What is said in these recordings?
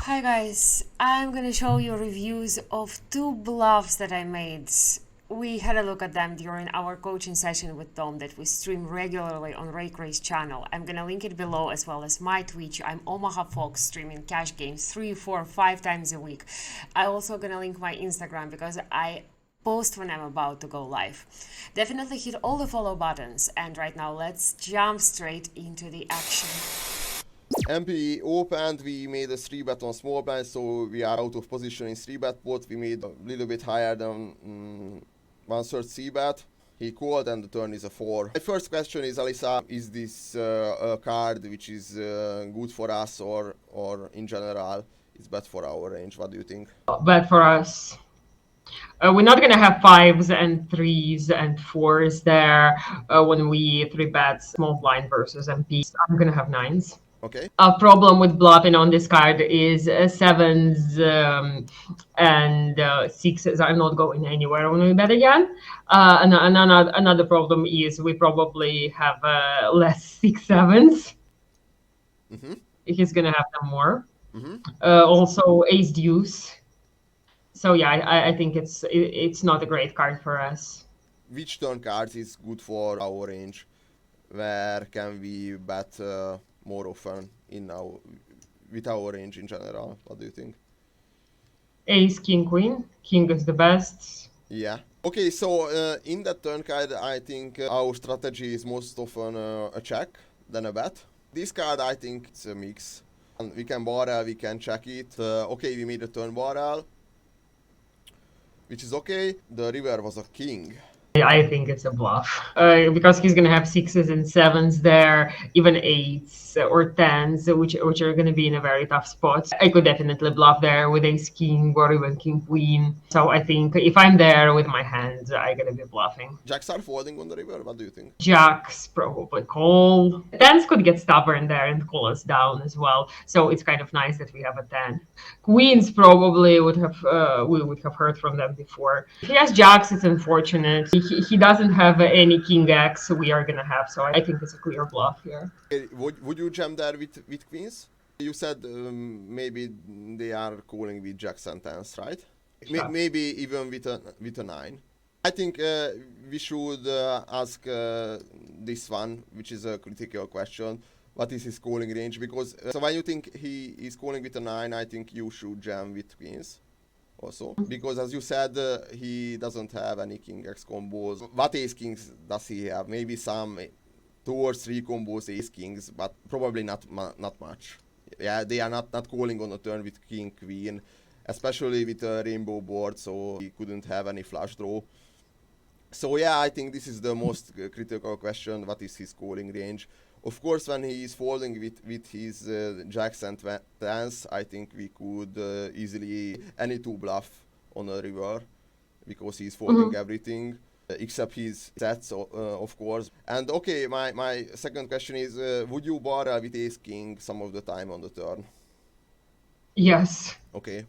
Hi guys, I'm gonna show you reviews of two bluffs that I made. We had a look at them during our coaching session with Tom that we stream regularly on Ray Gray's channel. I'm gonna link it below as well as my Twitch. I'm Omaha Fox streaming cash games 3, 4, 5 times a week. I also gonna link my Instagram because I post when I'm about to go live. Definitely hit all the follow buttons, and right now let's jump straight into the action. MP opened, we made a 3-bet on small blind, so we are out of position in 3-bet pot. We made a little bit higher than 1/3 c-bet. He called and the turn is a 4. My first question is, Alyssa, is this a card which is good for us or in general is bad for our range? What do you think? Bad for us. We're not going to have 5s and 3s and 4s there when we 3-bet small blind versus MP. I'm going to have 9s. Okay. A problem with bluffing on this card is 7s and 6s are not going anywhere when we bet again. And another problem is we probably have less 6-7s. Mm-hmm. He's going to have them more. Mm-hmm. Also ace deuce. So yeah, I think it's not a great card for us. Which turn cards is good for our range? Where can we bet more often with our range in general? What do you think? Ace, king, queen. King is the best. Yeah. Okay, so in that turn card, I think our strategy is most often a check than a bet. This card, I think it's a mix. And we can barrel, we can check it. Okay, we made a turn barrel, which is okay. The river was a king. I think it's a bluff because he's gonna have 6s and 7s there, even 8s or 10s, which are gonna be in a very tough spot. I could definitely bluff there with ace king or even king queen. So I think if I'm there with my hands, I'm gonna be bluffing. Jacks are folding on the river. What do you think? Jacks probably call. 10s could get stubborn there and call us down as well. So it's kind of nice that we have a 10. Queens probably would have we would have heard from them before. If he has jacks, it's unfortunate. He doesn't have any king x we are gonna have, so I think it's a clear bluff here. Would you jam there with queens? You said maybe they are calling with jacks and tens, right? Sure. Maybe even with a 9. I think we should ask this one, which is a critical question. What is his calling range? Because so when you think he is calling with a 9, I think you should jam with queens also. Because as you said, he doesn't have any king x combos. What ace kings does he have? Maybe some 2 or 3 combos ace kings, but probably not much. Yeah, they are not calling on a turn with king queen, especially with a rainbow board, so he couldn't have any flush draw. So yeah, I think this is the most critical question. What is his calling range? Of course, when he is folding with his jacks and tens, I think we could easily any 2 bluff on a river because he's folding everything except his sets, of course. And okay, my second question is, would you barrel with ace king some of the time on the turn? Yes. Okay.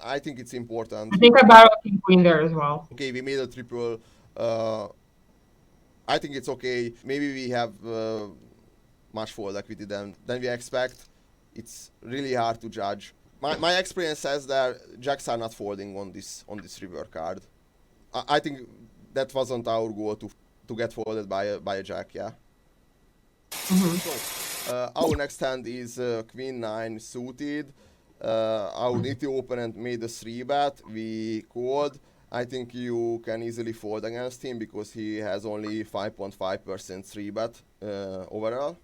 I think it's important. I think I barrel king queen there as well. Okay, we made a triple. I think it's okay. Maybe we have much fold equity than we expect. It's really hard to judge. My experience says that jacks are not folding on this river card. I think that wasn't our goal to get folded by a jack, yeah. So our next hand is queen 9 suited. Our nitty opponent made a 3-bet. We called. I think you can easily fold against him because he has only 5.5% 3-bet overall.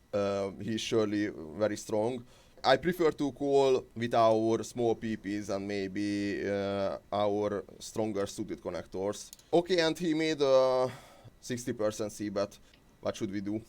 He's surely very strong. I prefer to call with our small PPs and maybe our stronger suited connectors. Okay, and he made a 60% C-bet. What should we do?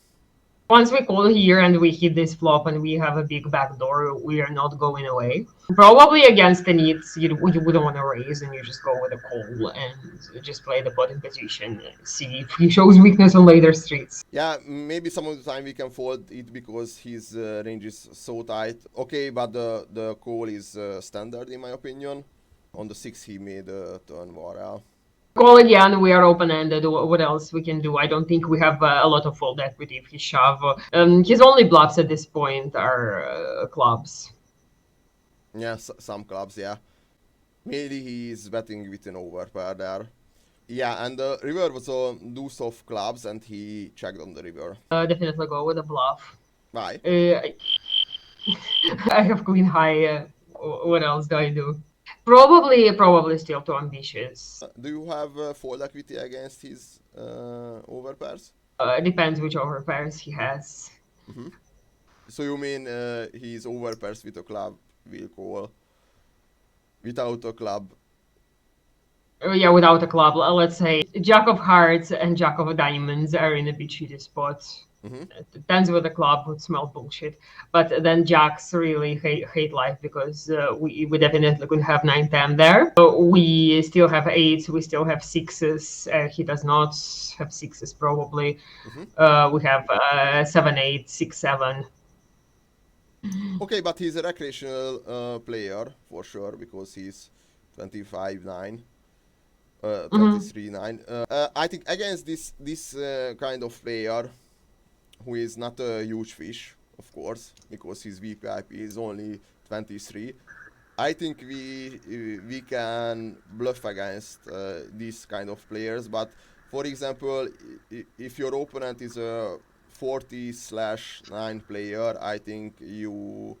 Once we call here and we hit this flop and we have a big backdoor, we are not going away. Probably against the needs, you wouldn't want to raise and you just go with a call and just play the bottom position, see if he shows weakness on later streets. Yeah, maybe some of the time we can fold it because his range is so tight. Okay, but the call is standard in my opinion. On the 6 he made a turn barrel. Call again, we are open-ended. What else we can do? I don't think we have a lot of fold equity if he shove. His only bluffs at this point are clubs. Yeah, some clubs, yeah. Mainly he is betting with an overpair there. Yeah, and the river was a deuce of clubs, and he checked on the river. Definitely go with a bluff. Why? I have queen high. What else do I do? Probably still too ambitious. Do you have fold equity against his overpairs? Depends which overpairs he has. So you mean his overpairs with a club will call, without a club? Yeah, without a club, let's say Jack of Hearts and Jack of Diamonds are in a bit shitty spot. Tens with a club would smell bullshit, but then Jacks really hate life because we definitely could have 9-10 there. We still have eights, we still have sixes. He does not have sixes probably. We have 7-8, 6-7. Okay, but he's a recreational player for sure because he's 25-9. 23-9. I think against this kind of player, who is not a huge fish, of course, because his VPIP is only 23. I think we can bluff against these kind of players. But for example, if your opponent is a 40/9 player, I think you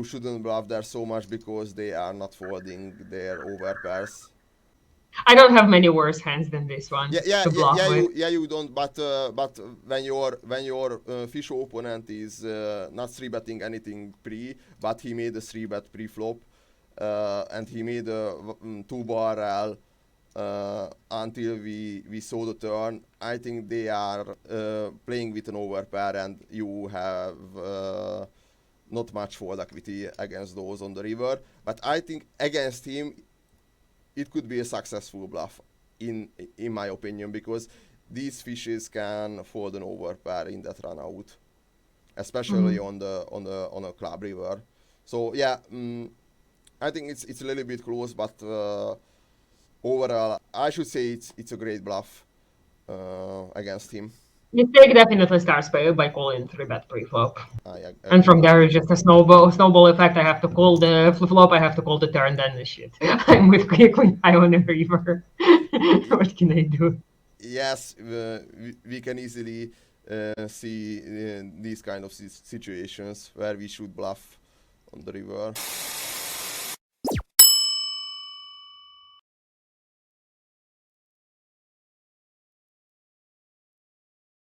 shouldn't bluff there so much because they are not folding their overpairs. I don't have many worse hands than this one to bluff with. You don't. But when your fish opponent is not three betting anything pre, but he made a three bet pre flop, and he made a two barrel until we saw the turn. I think they are playing with an overpair, and you have not much fold equity against those on the river. But I think against him, it could be a successful bluff, in my opinion, because these fishes can fold an overpair in that run out, especially on a club river. So yeah, I think it's a little bit close, but overall, I should say it's a great bluff against him. Mistake definitely starts by calling 3-bet pre-flop. I And from agree. there, it's just a snowball effect. I have to call the flop, I have to call the turn, then the shit. I'm with queen high on the river. What can I do? Yes, we can easily see these kind of situations where we should bluff on the river.